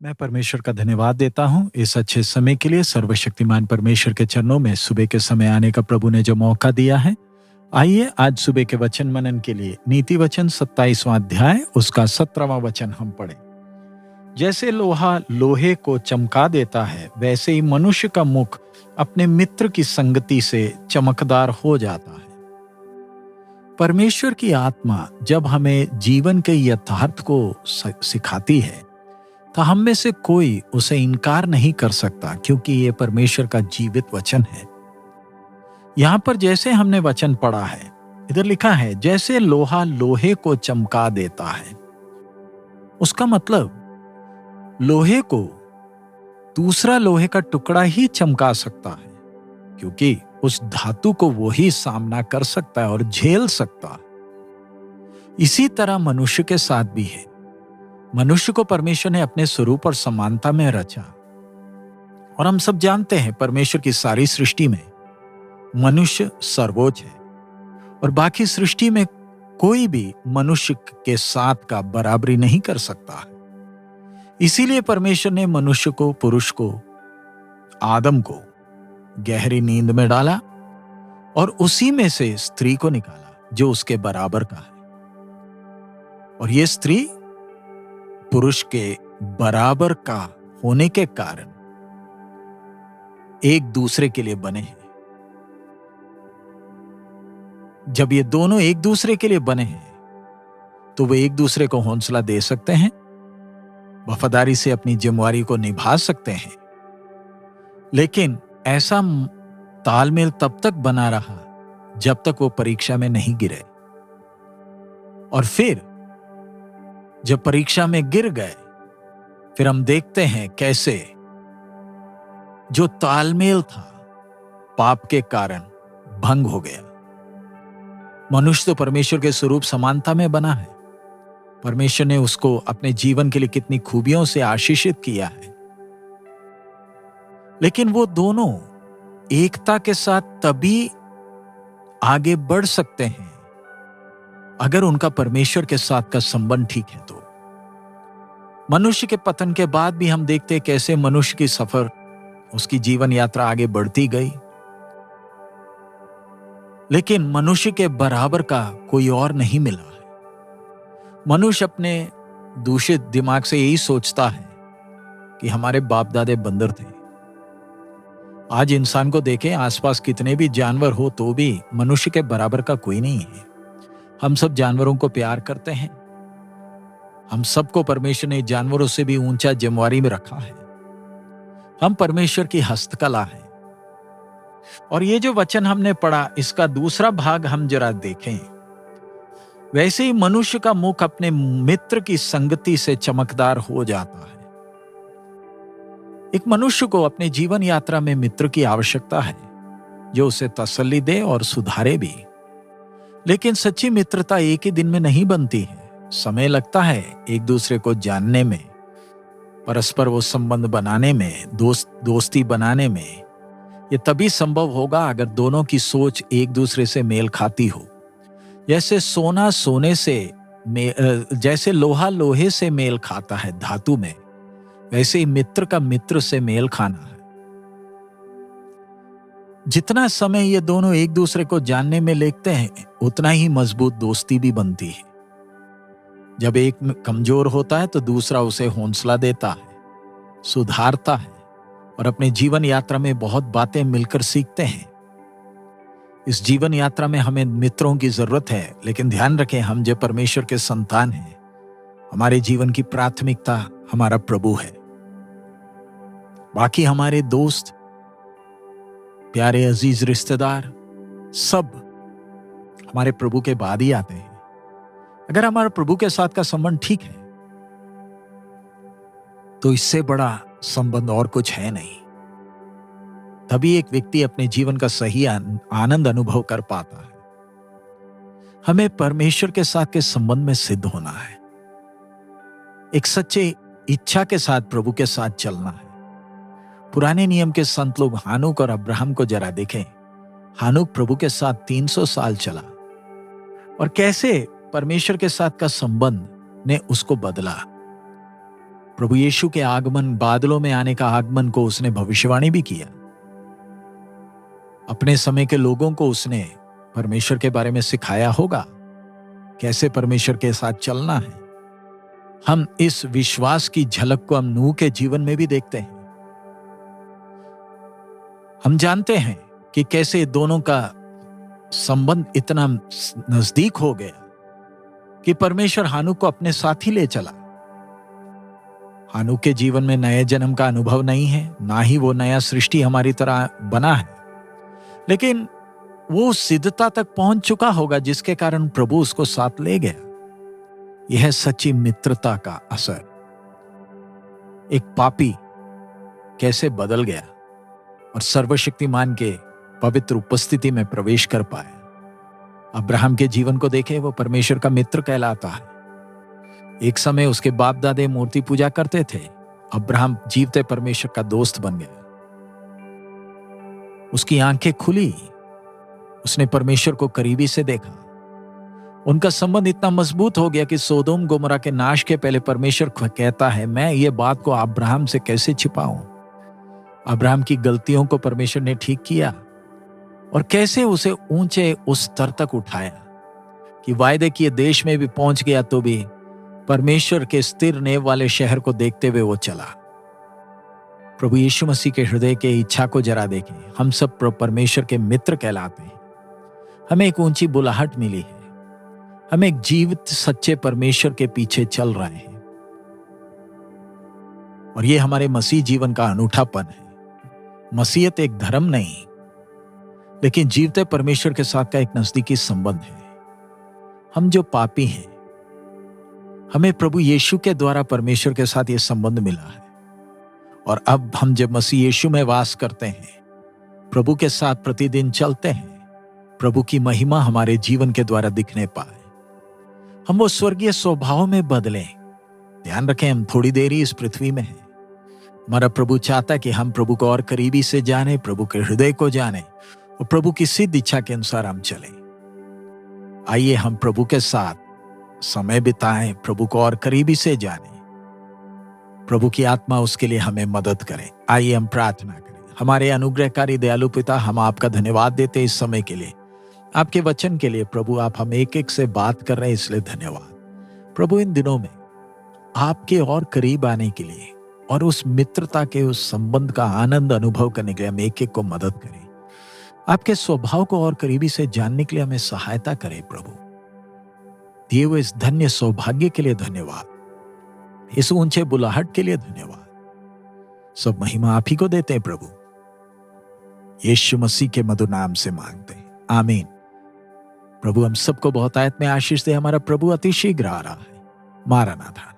मैं परमेश्वर का धन्यवाद देता हूँ इस अच्छे समय के लिए। सर्वशक्तिमान परमेश्वर के चरणों में सुबह के समय आने का प्रभु ने जो मौका दिया है। आइए आज सुबह के वचन मनन के लिए नीति वचन 27वां अध्याय उसका 17वां वचन हम पढ़ें। जैसे लोहा लोहे को चमका देता है, वैसे ही मनुष्य का मुख अपने मित्र की संगति से चमकदार हो जाता है। परमेश्वर की आत्मा जब हमें जीवन के यथार्थ को सिखाती है, तो हम में से कोई उसे इनकार नहीं कर सकता, क्योंकि ये परमेश्वर का जीवित वचन है। यहां पर जैसे हमने वचन पढ़ा है, इधर लिखा है जैसे लोहा लोहे को चमका देता है। उसका मतलब लोहे को दूसरा लोहे का टुकड़ा ही चमका सकता है, क्योंकि उस धातु को वो ही सामना कर सकता है और झेल सकता है। इसी तरह मनुष्य के साथ भी है। मनुष्य को परमेश्वर ने अपने स्वरूप और समानता में रचा, और हम सब जानते हैं परमेश्वर की सारी सृष्टि में मनुष्य सर्वोच्च है, और बाकी सृष्टि में कोई भी मनुष्य के साथ का बराबरी नहीं कर सकता है। इसीलिए परमेश्वर ने मनुष्य को, पुरुष को, आदम को गहरी नींद में डाला और उसी में से स्त्री को निकाला जो उसके बराबर का है। और ये स्त्री पुरुष के बराबर का होने के कारण एक दूसरे के लिए बने हैं। जब ये दोनों एक दूसरे के लिए बने हैं, तो वे एक दूसरे को हौसला दे सकते हैं, वफादारी से अपनी जिम्मेवारी को निभा सकते हैं। लेकिन ऐसा तालमेल तब तक बना रहा जब तक वो परीक्षा में नहीं गिरे, और फिर जब परीक्षा में गिर गए, फिर हम देखते हैं कैसे जो तालमेल था पाप के कारण भंग हो गया। मनुष्य तो परमेश्वर के स्वरूप समानता में बना है। परमेश्वर ने उसको अपने जीवन के लिए कितनी खूबियों से आशीषित किया है, लेकिन वो दोनों एकता के साथ तभी आगे बढ़ सकते हैं अगर उनका परमेश्वर के साथ का संबंध ठीक है। तो मनुष्य के पतन के बाद भी हम देखते हैं कैसे मनुष्य की सफर, उसकी जीवन यात्रा आगे बढ़ती गई, लेकिन मनुष्य के बराबर का कोई और नहीं मिला है। मनुष्य अपने दूषित दिमाग से यही सोचता है कि हमारे बाप दादे बंदर थे। आज इंसान को देखें, आसपास कितने भी जानवर हो तो भी मनुष्य के बराबर का कोई नहीं है। हम सब जानवरों को प्यार करते हैं। हम सबको परमेश्वर ने जानवरों से भी ऊंचा जिम्मेवारी में रखा है। हम परमेश्वर की हस्तकला है। और ये जो वचन हमने पढ़ा, इसका दूसरा भाग हम जरा देखें। वैसे ही मनुष्य का मुख अपने मित्र की संगति से चमकदार हो जाता है। एक मनुष्य को अपने जीवन यात्रा में मित्र की आवश्यकता है, जो उसे तसल्ली दे और सुधारे भी। लेकिन सच्ची मित्रता एक ही दिन में नहीं बनती है। समय लगता है एक दूसरे को जानने में, परस्पर वो संबंध बनाने में, दोस्ती बनाने में। ये तभी संभव होगा अगर दोनों की सोच एक दूसरे से मेल खाती हो। जैसे सोना सोने से जैसे लोहा लोहे से मेल खाता है धातु में, वैसे ही मित्र का मित्र से मेल खाना है। जितना समय ये दोनों एक दूसरे को जानने में लेते हैं, उतना ही मजबूत दोस्ती भी बनती है। जब एक कमजोर होता है तो दूसरा उसे हौसला देता है, सुधारता है, और अपने जीवन यात्रा में बहुत बातें मिलकर सीखते हैं। इस जीवन यात्रा में हमें मित्रों की जरूरत है, लेकिन ध्यान रखें, हम जब परमेश्वर के संतान हैं, हमारे जीवन की प्राथमिकता हमारा प्रभु है। बाकी हमारे दोस्त, प्यारे अजीज रिश्तेदार, सब हमारे प्रभु के बाद ही आते हैं। अगर हमारा प्रभु के साथ का संबंध ठीक है, तो इससे बड़ा संबंध और कुछ है नहीं। तभी एक व्यक्ति अपने जीवन का सही आनंद अनुभव कर पाता है। हमें परमेश्वर के साथ के संबंध में सिद्ध होना है। एक सच्चे इच्छा के साथ प्रभु के साथ चलना है। पुराने नियम के संत लोग हानुक और अब्राहम को जरा देखें। हानुक प्रभु के साथ 300 साल चला, और कैसे परमेश्वर के साथ का संबंध ने उसको बदला। प्रभु यीशु के आगमन, बादलों में आने का आगमन को उसने भविष्यवाणी भी किया। अपने समय के लोगों को उसने परमेश्वर के बारे में सिखाया होगा, कैसे परमेश्वर के साथ चलना है। हम इस विश्वास की झलक को हम नूह के जीवन में भी देखते हैं। हम जानते हैं कि कैसे दोनों का संबंध इतना नजदीक हो गया कि परमेश्वर हानूक को अपने साथ ही ले चला। हानूक के जीवन में नए जन्म का अनुभव नहीं है, ना ही वो नया सृष्टि हमारी तरह बना है, लेकिन वो सिद्धता तक पहुंच चुका होगा जिसके कारण प्रभु उसको साथ ले गया। यह सच्ची मित्रता का असर। एक पापी कैसे बदल गया और सर्वशक्तिमान के पवित्र उपस्थिति में प्रवेश कर पाया। अब्राहम के जीवन को देखें, वो परमेश्वर का मित्र कहलाता है। एक समय उसके बाप दादे मूर्ति पूजा करते थे, अब्राहम जीवते परमेश्वर का दोस्त बन गया। उसकी आंखें खुली, उसने परमेश्वर को करीबी से देखा। उनका संबंध इतना मजबूत हो गया कि सोदोम गोमरा के नाश के पहले परमेश्वर कहता है, मैं ये बात को अब्राहम से कैसे छिपाऊं। अब्राहम की गलतियों को परमेश्वर ने ठीक किया और कैसे उसे ऊंचे उस स्तर तक उठाया कि वायदे किए देश में भी पहुंच गया तो भी परमेश्वर के स्थिर नेव वाले शहर को देखते हुए वो चला। प्रभु यीशु मसीह के हृदय के इच्छा को जरा देखें। हम सब परमेश्वर के मित्र कहलाते हैं। हमें एक ऊंची बुलाहट मिली है। हम एक जीवित सच्चे परमेश्वर के पीछे चल रहे हैं और ये हमारे मसीह जीवन का अनूठापन है। मसीहत एक धर्म नहीं, लेकिन जीवते परमेश्वर के साथ का एक नजदीकी संबंध है। हम जो पापी हैं, हमें प्रभु यीशु के द्वारा परमेश्वर के साथ यह संबंध मिला है और अब हम जब मसीह यीशु में वास करते हैं, प्रभु के साथ प्रतिदिन चलते हैं, प्रभु की महिमा हमारे जीवन के द्वारा दिखने पाए, हम वो स्वर्गीय स्वभाव में बदलें। ध्यान रखें, हम थोड़ी देर ही इस पृथ्वी में हैं। हमारा प्रभु चाहता है कि हम प्रभु को और करीबी से जाने, प्रभु के हृदय को जाने और प्रभु की सिद्ध इच्छा के अनुसार हम चलें। आइए हम प्रभु के साथ समय बिताएं, प्रभु को और करीबी से जाने। प्रभु की आत्मा उसके लिए हमें मदद करे। आइए हम प्रार्थना करें। हमारे अनुग्रहकारी दयालु पिता, हम आपका धन्यवाद देते हैं इस समय के लिए, आपके वचन के लिए। प्रभु, आप हम एक एक से बात कर रहे हैं, इसलिए धन्यवाद। प्रभु, इन दिनों में आपके और करीब आने के लिए और उस मित्रता के उस संबंध का आनंद अनुभव करने के लिए हम एक एक को मदद करें। आपके स्वभाव को और करीबी से जानने के लिए हमें सहायता करें। प्रभु, दिए हुए इस धन्य सौभाग्य के लिए धन्यवाद। इस ऊंचे बुलाहट के लिए धन्यवाद। सब महिमा आप ही को देते हैं प्रभु, यीशु मसीह के मधुर नाम से मांगते हैं, आमीन। प्रभु हम सबको बहुत आयत में आशीष दे। हमारा प्रभु अति शीघ्र आ रहा है। मारानाथा।